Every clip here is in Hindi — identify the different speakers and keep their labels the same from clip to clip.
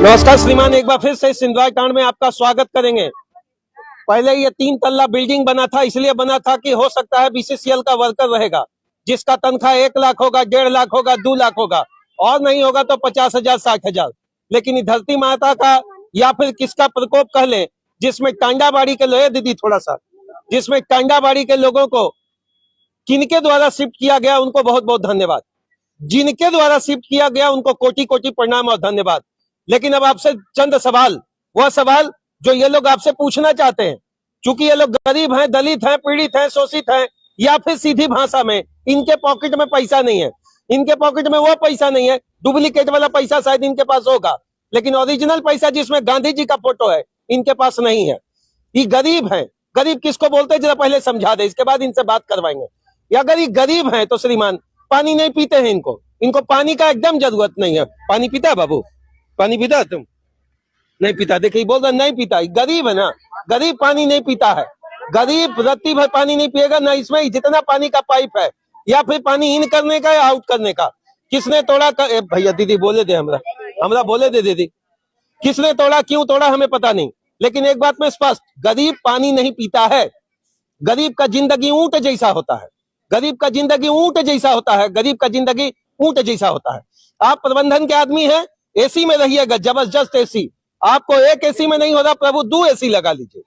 Speaker 1: नमस्कार श्रीमान, एक बार फिर से सिंधवाई कांड में आपका स्वागत करेंगे। पहले ये 3 तल्ला बिल्डिंग बना था, इसलिए बना था कि हो सकता है बीसीसीएल का वर्कर रहेगा जिसका तनख्वाह 1 लाख होगा, 1.5 लाख होगा, 2 लाख होगा, और नहीं होगा तो 50,000 60,000। लेकिन धरती माता का या फिर किसका प्रकोप कह ले, जिसमें टांडाबाड़ी के लोग, दीदी थोड़ा सा, जिसमें टांडाबाड़ी के लोगों को किनके द्वारा शिफ्ट किया गया उनको बहुत बहुत धन्यवाद। जिनके द्वारा शिफ्ट किया गया उनको कोटि कोटि प्रणाम और धन्यवाद। लेकिन अब आपसे चंद सवाल, वह सवाल जो ये लोग आपसे पूछना चाहते हैं, क्योंकि ये लोग गरीब हैं, दलित हैं, पीड़ित हैं, शोषित हैं, या फिर सीधी भाषा में इनके पॉकेट में पैसा नहीं है। इनके पॉकेट में वो पैसा नहीं है, डुप्लीकेट वाला पैसा शायद इनके पास होगा, लेकिन ओरिजिनल पैसा जिसमें गांधी जी का फोटो है इनके पास नहीं है। ये गरीब है। गरीब किसको बोलते हैं जरा पहले समझा दे, इसके बाद इनसे बात करवाएंगे। या अगर ये गरीब है तो श्रीमान पानी नहीं पीते हैं, इनको पानी का एकदम जरूरत नहीं है। पानी पीता है बाबू? पानी पीता है? तुम नहीं पीता? देखिए बोल रहा नहीं पीता। गरीब है ना, गरीब पानी नहीं पीता है। गरीब रत्ती भर पानी नहीं पिएगा ना। इसमें जितना पानी का पाइप है, या फिर पानी इन करने का या आउट करने का, किसने तोड़ा? भैया दीदी बोले दे, हमरा बोले दे दीदी, किसने तोड़ा, क्यों तोड़ा हमें पता नहीं, लेकिन एक बात में स्पष्ट, गरीब पानी नहीं पीता है। गरीब का जिंदगी ऊंट जैसा होता है। गरीब का जिंदगी ऊंट जैसा होता है। गरीब का जिंदगी ऊंट जैसा होता है। आप प्रबंधन के आदमी हैं, एसी में रहिएगा, जबरदस्त एसी। आपको एक एसी में नहीं हो रहा प्रभु, 2 एसी लगा लीजिए।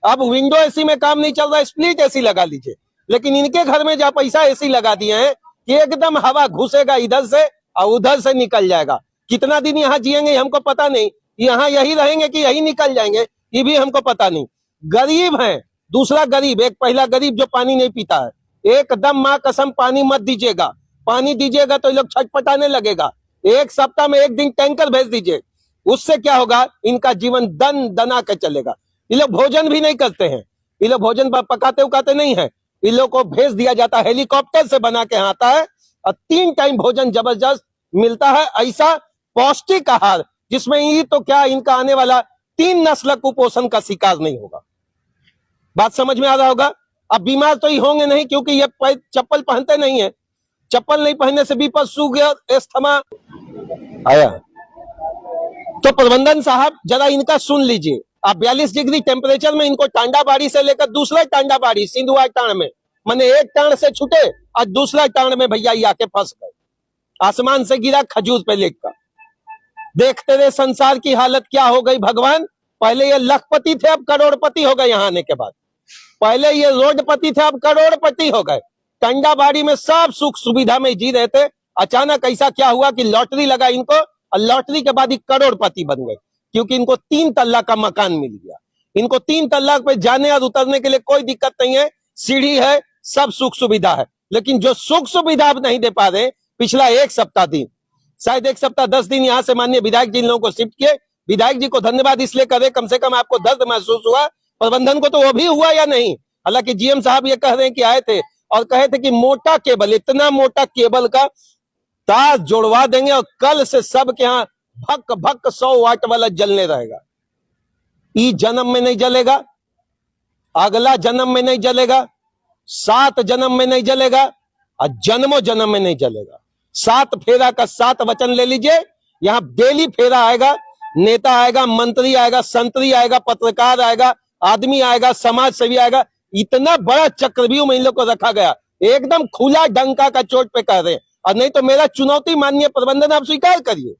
Speaker 1: अब विंडो एसी में काम नहीं चल रहा, स्प्लिट एसी लगा लीजिए। लेकिन इनके घर में जहाँ पैसा एसी लगा दिए हैं कि एकदम हवा घुसेगा इधर से और उधर से निकल जाएगा। कितना दिन यहाँ जिएंगे हमको पता नहीं, यहाँ यही रहेंगे कि यही निकल जाएंगे ये भी हमको पता नहीं। गरीब है। दूसरा गरीब, एक पहला गरीब जो पानी नहीं पीता है, एकदम माँ कसम पानी मत दीजिएगा। पानी दीजिएगा तो ये लोग छटपटाने लगेगा। 1 सप्ताह में 1 दिन टैंकर भेज दीजिए, उससे क्या होगा, इनका जीवन दन दना के चलेगा। ये लोग भोजन भी नहीं करते हैं, ये लोग भोजन पकाते उकाते नहीं है। इन लोग को भेज दिया जाता है, हेलीकॉप्टर से बना के आता है और 3 टाइम भोजन जबरदस्त मिलता है। ऐसा पौष्टिक आहार जिसमें ये तो क्या इनका आने वाला 3 नस्ल कुपोषण का शिकार नहीं होगा। बात समझ में आ रहा होगा। अब बीमार तो ही होंगे नहीं, क्योंकि ये चप्पल पहनते नहीं है। चप्पल नहीं पहनने से भी शुगर, अस्थमा आया। तो प्रबंधन साहब जरा इनका सुन लीजिए। आप 42 डिग्री टेम्परेचर में इनको टांडाबाड़ी से लेकर दूसरा टांडाबाड़ी सिंधुआ टांड में, माने एक टांड से छूटे और दूसरा टांड में भैया ये आके फंस गए। आसमान से गिरा खजूर पे लेकर। देखते रहे संसार की हालत क्या हो गई भगवान। पहले ये लखपति थे, अब करोड़पति हो गए। यहाँ आने के बाद पहले ये रोडपति थे, अब करोड़पति हो गए। टांडाबाड़ी में सब सुख सुविधा में जी रहे थे। अचानक ऐसा क्या हुआ कि लॉटरी लगा इनको, और लॉटरी के बाद ही करोड़पति बन गए, क्योंकि इनको 3 तल्ला का मकान मिल गया। इनको 3 तल्ला पे जाने और उतरने के लिए कोई दिक्कत नहीं है, सीढ़ी है, सब सुख सुविधा है। लेकिन जो सुख सुविधा आप नहीं दे पा रहे, पिछला 1 सप्ताह दिन, शायद 1 सप्ताह 10 दिन यहाँ से माननीय विधायक जी इन लोगों को शिफ्ट किए। विधायक जी को धन्यवाद इसलिए करे, कम से कम आपको दर्द महसूस हुआ। प्रबंधन को तो वो भी हुआ या नहीं? हालांकि जीएम साहब ये कह रहे हैं कि आए थे और कहे थे कि मोटा केबल, इतना मोटा केबल का तार जोड़वा देंगे और कल से सबके यहाँ भक भक 100 वाट वाला जलने रहेगा। ई जन्म में नहीं जलेगा, अगला जन्म में नहीं जलेगा, 7 जन्म में नहीं जलेगा, और जन्मों जन्म में नहीं जलेगा। 7 फेरा का 7 वचन ले लीजिए। यहाँ डेली फेरा आएगा, नेता आएगा, मंत्री आएगा, संतरी आएगा, पत्रकार आएगा, आदमी आएगा, समाज सेवी आएगा। इतना बड़ा चक्रव्यूह में इन लोग को रखा गया, एकदम खुला डंका का चोट पे कह रहे हैं। और नहीं तो मेरा चुनौती माननीय प्रबंधन आप स्वीकार करिए,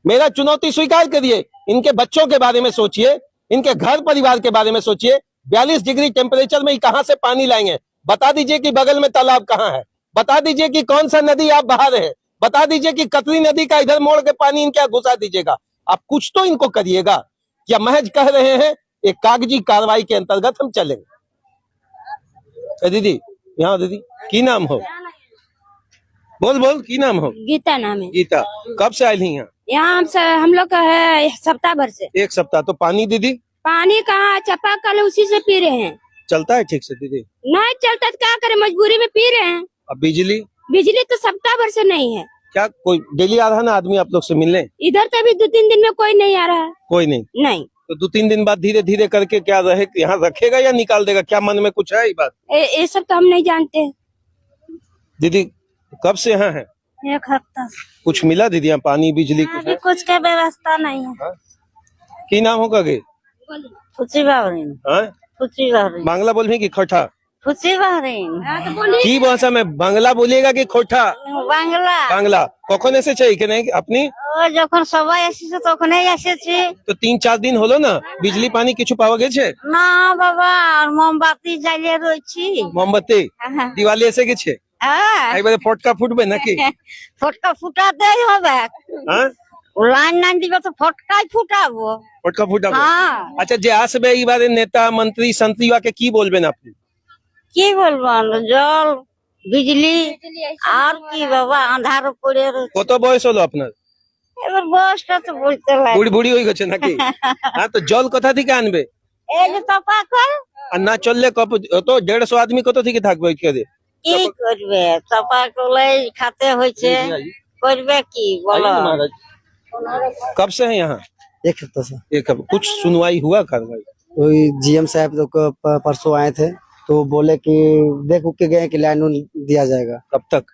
Speaker 1: मेरा चुनौती स्वीकार करिए। इनके बच्चों के बारे में सोचिए, इनके घर परिवार के बारे में सोचिए। 42 डिग्री टेम्परेचर में कहां से पानी लाएंगे? बता दीजिए कि बगल में तालाब कहाँ है, बता दीजिए कि कौन सा नदी आप बहा रहे हैं, बता दीजिए कि कतरी नदी का इधर मोड़ के पानी इनके घुसा दीजिएगा। आप कुछ तो इनको करिएगा। क्या महज कह रहे हैं? एक कागजी कार्रवाई के अंतर्गत हम चलेंगे। दीदी यहाँ, दीदी की नाम हो? बोल की नाम हो?
Speaker 2: गीता नाम है।
Speaker 1: गीता, कब से आई यहाँ?
Speaker 2: यहाँ हम लोग का है सप्ताह भर से।
Speaker 1: 1 सप्ताह। तो पानी दीदी?
Speaker 2: पानी कहाँ, चापाकल उसी से पी रहे हैं।
Speaker 1: चलता है ठीक से दीदी?
Speaker 2: नहीं चलता तो क्या करे, मजबूरी में पी रहे हैं।
Speaker 1: अब बिजली?
Speaker 2: बिजली तो सप्ताह भर से नहीं है।
Speaker 1: क्या कोई डेली आ रहा है ना आदमी आप लोग से मिलने?
Speaker 2: इधर तो अभी 2-3 दिन में कोई नहीं आ रहा है।
Speaker 1: कोई नहीं?
Speaker 2: नहीं।
Speaker 1: तो 2-3 दिन बाद धीरे धीरे करके क्या रहे, यहाँ रखेगा या निकाल देगा? क्या मन में कुछ है ये बात?
Speaker 2: ये सब तो हम नहीं जानते।
Speaker 1: दीदी कब से यहाँ है?
Speaker 2: एक हफ्ता
Speaker 1: कुछ मिला दीदी यहाँ पानी बिजली कुछ
Speaker 2: अभी कुछ का व्यवस्था नहीं है।
Speaker 1: की नाम होगा गे
Speaker 2: फुची बहरीन
Speaker 1: हाँ?
Speaker 2: फुची बहरीन
Speaker 1: बांग्ला बोलबी की खोठा
Speaker 2: फुची बहरीन
Speaker 1: की भाषा में बांग्ला बोलिएगा कि खोठा
Speaker 2: বাংলা
Speaker 1: बांग्ला কখন এসেছে এখানে আপনি
Speaker 2: ও যখন সবাই এসেছে তখনই এসেছি।
Speaker 1: তো 3-4 দিন হলো না বিজলি পানি কিছু পাওয়া গেছে
Speaker 2: না বাবা আর মোমবাতি জ্বালিয়ে রয়েছি।
Speaker 1: মোমবাতি
Speaker 2: হ্যাঁ।
Speaker 1: দিওয়ালি এসে গেছে
Speaker 2: হ্যাঁ
Speaker 1: একবারে ফটকা ফুটবে নাকি
Speaker 2: ফটকা ফুটাতেই হবে।
Speaker 1: হ্যাঁ
Speaker 2: লাইন না দিবে তো ফটকাই ফুটাবো।
Speaker 1: ফটকা ফুটাবে
Speaker 2: হ্যাঁ
Speaker 1: আচ্ছা যে আসবে এইবারে নেতা মন্ত্রী সন্ত্রীকে কি বলবেন আপনি
Speaker 2: কি বলবো জল বিজলি আর কি বাবা আন্ধার পড়ে রয়েছে।
Speaker 1: কত বয়স হলো আপনার
Speaker 2: এবার বয়সটা তো বলতে লাগে।
Speaker 1: বুড়ি বুড়ি হয়ে গেছে নাকি হ্যাঁ তো জল কোথা থেকে আনবে
Speaker 2: এই যে তপা কল
Speaker 1: আর না চললে তো 150 আদমি কত থেকে থাকবে ওইখানে
Speaker 2: কি করবে তপা কলাই খাতে হয়েছে করবে কি বলো।
Speaker 1: महाराज कब से है यहाँ
Speaker 3: एक हफ्ता से
Speaker 1: एक कुछ सुनवाई हुआ कार्रवाई
Speaker 3: वही जीएम साहब तो परसों आए थे तो बोले कि देख उठ के गए कि लाइन दिया जाएगा।
Speaker 1: कब तक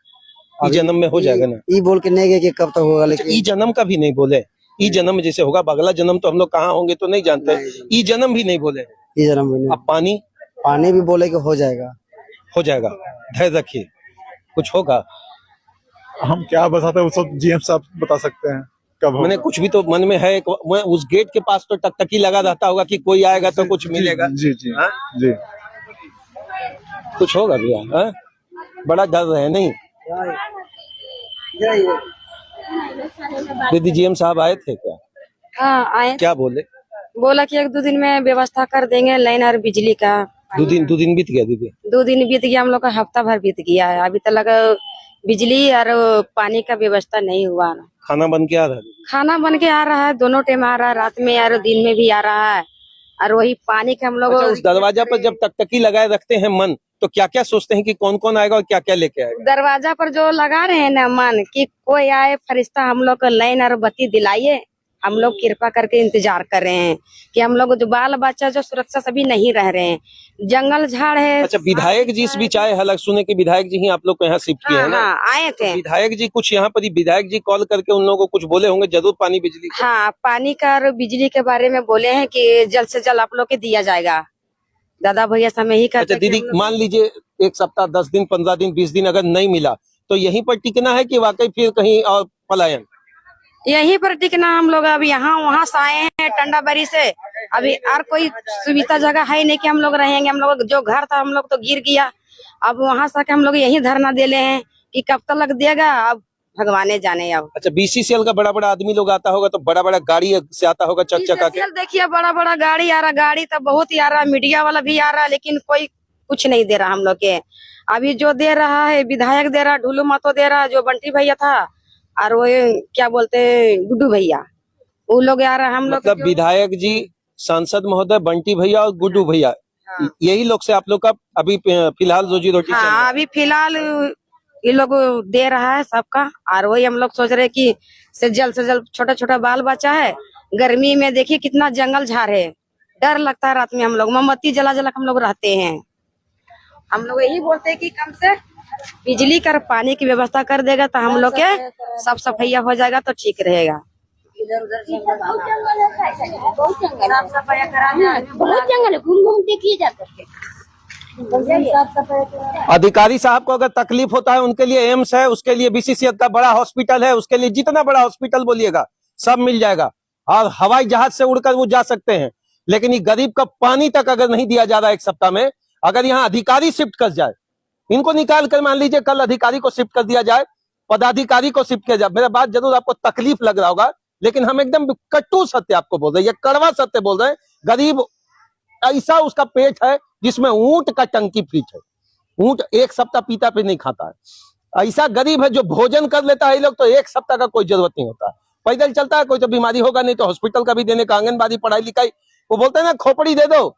Speaker 1: ई जन्म में हो जाएगा ना
Speaker 3: ई बोल के नहीं गए कि कब तक होगा, लेकिन
Speaker 1: ई जन्म का भी नहीं बोले ई जन्म जैसे होगा अगला जन्म तो हम लोग कहाँ होंगे तो नहीं जानते ई जन्म भी नहीं बोले
Speaker 3: ई जन्म में नहीं।
Speaker 1: अब पानी
Speaker 3: भी बोले कि हो जाएगा।
Speaker 1: धैर्य रखिए कुछ होगा
Speaker 4: हम क्या बताते हैं वो सब जीएम साहब बता सकते हैं कब होगा।
Speaker 1: मैंने कुछ भी तो मन में है उस गेट के पास तो टकटकी लगा रहता होगा कि कोई आएगा तो कुछ मिलेगा
Speaker 4: जी जी
Speaker 1: हाँ?
Speaker 4: जी
Speaker 1: कुछ होगा भैया हाँ? बड़ा डर रहे नहीं दीदी जीएम साहब आए थे क्या
Speaker 5: हाँ आए
Speaker 1: क्या बोले
Speaker 5: बोला कि 1-2 दिन में व्यवस्था कर देंगे लाइन और बिजली का।
Speaker 1: दो दिन बीत गया दीदी
Speaker 5: 2 दिन बीत गया, हम लोग का हफ्ता भर बीत गया है, अभी तक बिजली और पानी का व्यवस्था नहीं हुआ ना।
Speaker 1: खाना बन के आ रहा है
Speaker 5: खाना बन के आ रहा है, दोनों टाइम आ रहा है, रात में और दिन में भी आ रहा है। और वही पानी का हम लोग
Speaker 1: अच्छा, उस दरवाजा पर जब टकटकी लगाए रखते हैं मन तो क्या क्या सोचते हैं कि कौन कौन आएगा और क्या क्या लेके आएगा
Speaker 5: दरवाजा पर जो लगा रहे हैं ना मन कि कोई आए फरिश्ता हम लोग को लाइन और बत्ती दिलाइए। हम लोग कृपा करके इंतजार कर रहे हैं कि हम लोग जो बाल बच्चा जो सुरक्षा सभी नहीं रह रहे हैं, जंगल झाड़ है।
Speaker 1: अच्छा विधायक जी इस बीच आए हालांकि सुने कि विधायक जी ही आप लोग को यहाँ शिफ्ट किए
Speaker 5: हाँ,
Speaker 1: हैं ना
Speaker 5: हाँ, आए थे।
Speaker 1: विधायक जी कुछ यहाँ पर ही विधायक जी कॉल करके उन लोगों को कुछ बोले होंगे जरूर पानी बिजली का।
Speaker 5: हाँ पानी का और बिजली के बारे में बोले हैं कि जल्द से जल्द आप लोग के दिया जाएगा। दादा भैया समय ही
Speaker 1: अच्छा
Speaker 5: कहते
Speaker 1: दीदी मान लीजिए 1 सप्ताह 10 दिन 15 दिन 20 दिन अगर नहीं मिला तो यहीं पर टिकना है कि वाकई फिर कहीं और पलायन
Speaker 5: यहीं पर टिकना। हम लोग अब यहाँ वहाँ से आए हैं टंडाबरी से, अभी और कोई सुविधा जगह है नहीं कि हम लोग रहेंगे। हम लोग जो घर था हम लोग तो गिर गया, अब वहाँ से आके हम लोग यहीं धरना दे ले हैं कि कब तक देगा, अब भगवाने जाने। अब
Speaker 1: अच्छा बीसीसीएल का बड़ा बड़ा आदमी लोग आता होगा तो बड़ा बड़ा गाड़ी से आता होगा चक चका के
Speaker 5: देखिए बड़ा बड़ा गाड़ी आ रहा, गाड़ी तो बहुत ही आ रहा, मीडिया वाला भी आ रहा, लेकिन कोई कुछ नहीं दे रहा हम लोग के। अभी जो दे रहा है विधायक दे रहा, ढुलू मातो दे रहा, जो बंटी भैया था और वो क्या बोलते गुड्डू भैया, वो लोग आ रहा। हम लोग
Speaker 1: मतलब विधायक जी सांसद महोदय बंटी भैया और गुड्डू भैया यही लोग से आप लोग का अभी फिलहाल रोजी रोटी चल रहा है।
Speaker 5: हाँ अभी फिलहाल ये लोग दे रहा है सबका। और वही हम लोग सोच रहे कि से जल्द छोटा छोटा बाल बच्चा है, गर्मी में देखिए कितना जंगल झाड़ है, डर लगता है रात में। हम लोग मोमबत्ती जला जला हम लोग रहते हैं। हम लोग यही बोलते हैं कि कम से बिजली कर पानी की व्यवस्था कर देगा तो हम लोग के सब सफाइया हो जाएगा तो ठीक रहेगा।
Speaker 2: बहुत जंगल है, घूम घूम देखिए जा करके।
Speaker 1: अधिकारी साहब को अगर तकलीफ होता है उनके लिए एम्स है, उसके लिए बीसीसीएल का बड़ा हॉस्पिटल है, उसके लिए जितना बड़ा हॉस्पिटल बोलिएगा सब मिल जाएगा और हवाई जहाज से उड़कर वो जा सकते हैं। लेकिन ये गरीब का पानी तक अगर नहीं दिया जा रहा 1 सप्ताह में, अगर यहाँ अधिकारी शिफ्ट कर जाए, इनको निकाल कर मान लीजिए कल अधिकारी को शिफ्ट कर दिया जाए, पदाधिकारी को शिफ्ट किया जाए, मेरा बात जरूर आपको तकलीफ लग रहा होगा लेकिन हम एकदम कटु सत्य आपको बोल रहे हैं, ये कड़वा सत्य बोल रहे हैं। गरीब ऐसा उसका पेट है जिसमें ऊंट का टंकी फीट है, ऊंट 1 सप्ताह पीता पे नहीं खाता है। ऐसा गरीब है जो भोजन कर लेता है, ये लोग तो 1 सप्ताह का कोई जरूरत नहीं होता है, पैदल चलता है। कोई तो बीमारी होगा नहीं तो हॉस्पिटल का भी देने का, आंगनबाड़ी पढ़ाई लिखाई, वो बोलते हैं ना खोपड़ी दे दो,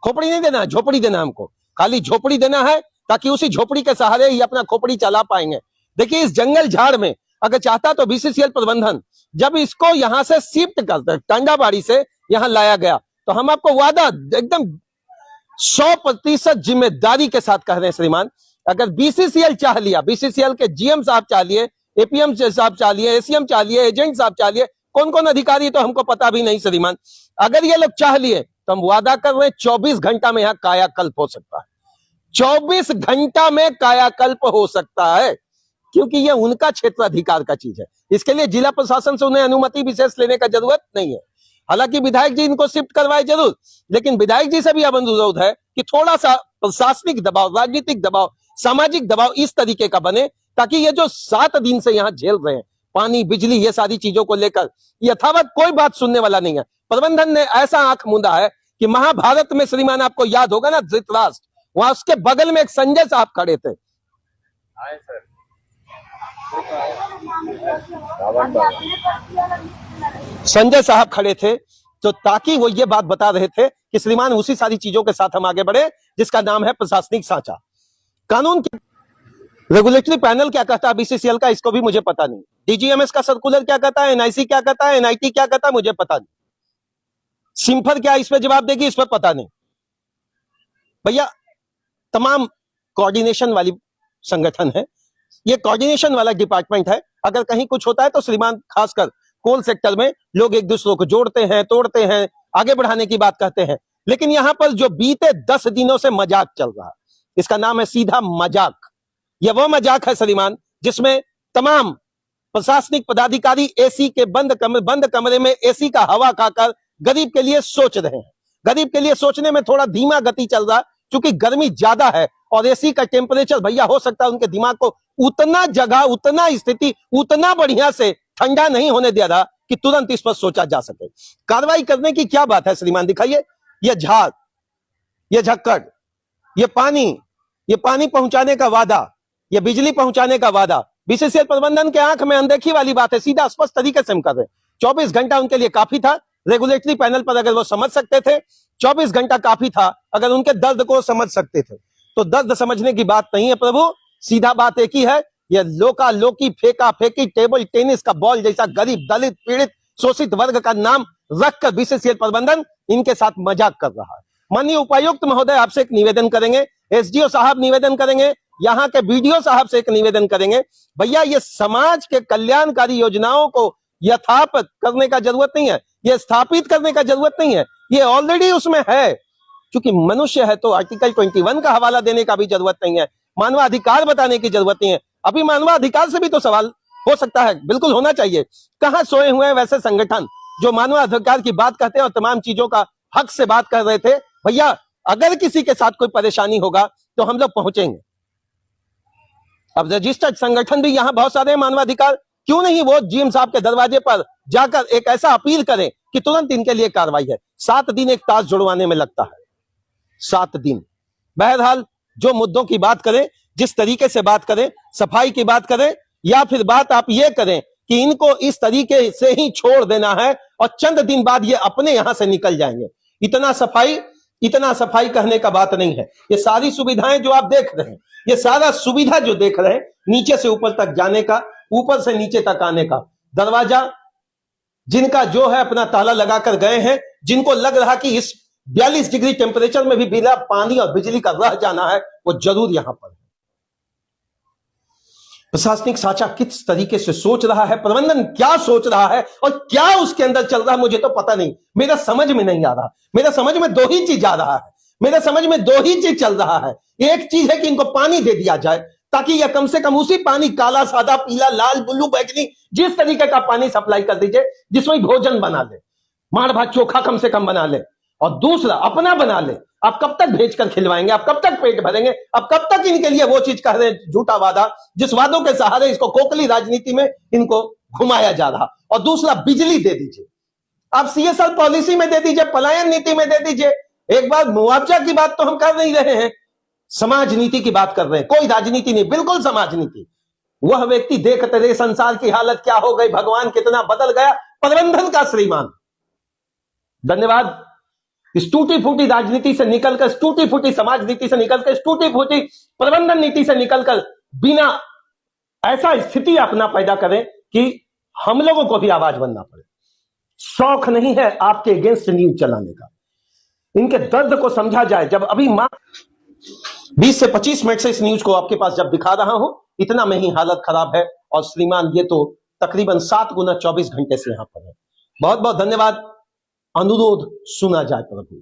Speaker 1: खोपड़ी नहीं देना, झोपड़ी देना, हमको खाली झोपड़ी देना है ताकि उसी झोपड़ी के सहारे ही अपना खोपड़ी चला पाएंगे। देखिए इस जंगल झाड़ में अगर चाहता तो बीसीसीएल प्रबंधन जब इसको यहाँ से शिफ्ट करते टंडाबाड़ी से यहाँ लाया गया तो हम आपको वादा एकदम 100% जिम्मेदारी के साथ कह रहे हैं श्रीमान, अगर बीसीसीएल चाह लिया, बीसीसीएल के जीएम साहब चाह लिए एपीएम साहब चाहिए, एसीएम चाहिए, एजेंट साहब चाहिए, कौन कौन अधिकारी तो हमको पता भी नहीं श्रीमान। अगर ये लोग चाह लिए तो हम वादा कर रहे हैं 24 घंटा में यहाँ कायाकल्प हो सकता है। 24 घंटा में कायाकल्प हो सकता है, क्योंकि ये उनका क्षेत्राधिकार का चीज है। इसके लिए जिला प्रशासन से उन्हें अनुमति विशेष लेने का जरूरत नहीं है। हालांकि विधायक जी इनको शिफ्ट करवाए जरूर, लेकिन विधायक जी से भी अब अनुरोध है कि थोड़ा सा प्रशासनिक दबाव, राजनीतिक दबाव, सामाजिक दबाव इस तरीके का बने, ताकि ये जो 7 दिन से यहाँ झेल रहे हैं, पानी, बिजली, ये सारी चीजों को लेकर यथावत कोई बात सुनने वाला नहीं है। प्रबंधन ने ऐसा आंख मूंदा है कि महाभारत में श्रीमान आपको याद होगा ना, धृतराष्ट्र, वहां उसके बगल में एक संजय साहब खड़े थे। संजय साहब खड़े थे, तो ताकि वो ये बात बता रहे थे कि श्रीमान उसी सारी चीजों के साथ हम आगे बढ़े, जिसका नाम है प्रशासनिक सांचा। कानून की रेगुलेटरी पैनल क्या कहता है बीसीसीएल का, इसको भी मुझे पता नहीं। डीजीएमएस का सर्कुलर क्या कहता है, एनआईसी क्या कहता है, एनआईटी क्या कहता है, मुझे पता नहीं। सिम्फर क्या इस पर जवाब देगी, इस पर पता नहीं। भैया तमाम कोऑर्डिनेशन वाली संगठन है, ये कोऑर्डिनेशन वाला डिपार्टमेंट है। अगर कहीं कुछ होता है तो श्रीमान खासकर कोल सेक्टर में लोग एक दूसरे को जोड़ते हैं, तोड़ते हैं, आगे बढ़ाने की बात कहते हैं। लेकिन यहां पर जो बीते 10 दिनों से मजाक चल रहा है, इसका नाम है सीधा मजाक। यह वो मजाक है श्रीमान जिसमें तमाम प्रशासनिक पदाधिकारी एसी के बंद कमरे में एसी का हवा खाकर गरीब के लिए सोच रहे हैं। गरीब के लिए सोचने में थोड़ा धीमा गति चल रहा है, क्योंकि गर्मी ज्यादा है और एसी का टेम्परेचर भैया हो सकता है उनके दिमाग को उतना जगह, उतना स्थिति, उतना बढ़िया से ठंडा नहीं होने दे रहा कि तुरंत इस पर सोचा जा सके। कार्रवाई करने की क्या बात है श्रीमान, दिखाइए। ये झाग, ये झक्कड़, ये पानी पहुंचाने का वादा, ये बिजली पहुंचाने का वादा, बीसीसीएल प्रबंधन के आंख में अनदेखी वाली बात है। सीधा स्पष्ट तरीके से हम कर रहे हैं। 24 घंटा उनके लिए काफी था। रेगुलेटरी पैनल पर अगर वो समझ सकते थे, 24 घंटा काफी था। अगर उनके दर्द को समझ सकते थे, तो दर्द समझने की बात नहीं है प्रभु। सीधा बात एक ही है, ये लोका लोकी, फेंका फेंकी, टेबल टेनिस का बॉल जैसा गरीब, दलित, पीड़ित, शोषित वर्ग का नाम रखकर बीसीसीएल प्रबंधन इनके साथ मजाक कर रहा है। माननीय उपायुक्त महोदय आपसे एक निवेदन करेंगे, एसडीओ साहब निवेदन करेंगे, यहाँ के बीडीओ साहब से एक निवेदन करेंगे, भैया ये समाज के कल्याणकारी योजनाओं को यथावत करने का जरूरत नहीं है, ये स्थापित करने का जरूरत नहीं है, ये ऑलरेडी उसमें है। क्योंकि मनुष्य है तो आर्टिकल 21 का हवाला देने का भी जरूरत नहीं है, मानवाधिकार बताने की जरूरत नहीं है। अभी मानवाधिकार से भी तो सवाल हो सकता है, बिल्कुल होना चाहिए। कहां सोए हुए हैं वैसे संगठन जो मानवाधिकार की बात कहते हैं और तमाम चीजों का हक से बात कर रहे थे। भैया अगर किसी के साथ कोई परेशानी होगा तो हम लोग पहुंचेंगे। अब रजिस्टर्ड संगठन भी यहाँ बहुत सारे मानवाधिकार, क्यों नहीं वो जीएम साहब के दरवाजे पर जाकर एक ऐसा अपील करें कि तुरंत इनके लिए कार्रवाई है। 7 दिन एक ताश जुड़वाने में लगता है, 7 दिन। बहरहाल जो मुद्दों की बात करें, जिस तरीके से बात करें, सफाई की बात करें, या फिर बात आप ये करें कि इनको इस तरीके से ही छोड़ देना है और चंद दिन बाद ये अपने यहां से निकल जाएंगे। इतना सफाई कहने का बात नहीं है। ये सारी सुविधाएं जो आप देख रहे हैं, ये सारा सुविधा जो देख रहे हैं, नीचे से ऊपर तक जाने का, ऊपर से नीचे तक आने का दरवाजा, जिनका जो है अपना ताला लगाकर गए हैं, जिनको लग रहा कि इस 42 डिग्री टेम्परेचर में भी बिना पानी और बिजली का रह जाना है, वो जरूर यहां पर है। प्रशासनिक साचा किस तरीके से सोच रहा है, प्रबंधन क्या सोच रहा है और क्या उसके अंदर चल रहा है, मुझे तो पता नहीं। मेरा समझ में नहीं आ रहा। मेरा समझ में 2 ही चीज आ रहा है, मेरा समझ में 2 ही चीज चल रहा है। एक चीज है कि इनको पानी दे दिया जाए, ताकि यह कम से कम उसी पानी, काला, सादा, पीला, लाल, ब्लू, बैगनी, जिस तरीके का पानी सप्लाई कर दीजिए जिसमें भोजन बना ले, मार भात चोखा कम से कम बना ले, और दूसरा अपना बना ले। आप कब तक भेजकर खिलवाएंगे, आप कब तक पेट भरेंगे, आप कब तक इनके लिए वो चीज कह रहे हैं, झूठा वादा, जिस वादों के सहारे इसको खोखली राजनीति में इनको घुमाया जा रहा। और दूसरा बिजली दे दीजिए, आप सीएसआर पॉलिसी में दे दीजिए, पलायन नीति में दे दीजिए। एक बार मुआवजा की बात तो हम कर नहीं रहे हैं, समाज नीति की बात कर रहे हैं। कोई राजनीति नहीं, बिल्कुल समाज नीति। वह व्यक्ति देखते रहे संसार की हालत क्या हो गई, भगवान कितना बदल गया, प्रबंधन का श्रीमान। धन्यवाद। इस टूटी फूटी राजनीति से निकलकर, टूटी फूटी समाज नीति से निकलकर, टूटी फूटी प्रबंधन नीति से निकलकर बिना ऐसा स्थिति अपना पैदा करें कि हम लोगों को भी आवाज बनना पड़े। शौक नहीं है आपके अगेंस्ट न्यूज चलाने का। इनके दर्द को समझा जाए। जब अभी 20 से 25 मिनट से इस न्यूज को आपके पास जब दिखा रहा हूं, इतना में ही हालत खराब है और श्रीमान ये तो तकरीबन 7 गुना 24 घंटे से यहाँ पर है। बहुत बहुत धन्यवाद। अनुरोध सुना जाए प्रभु।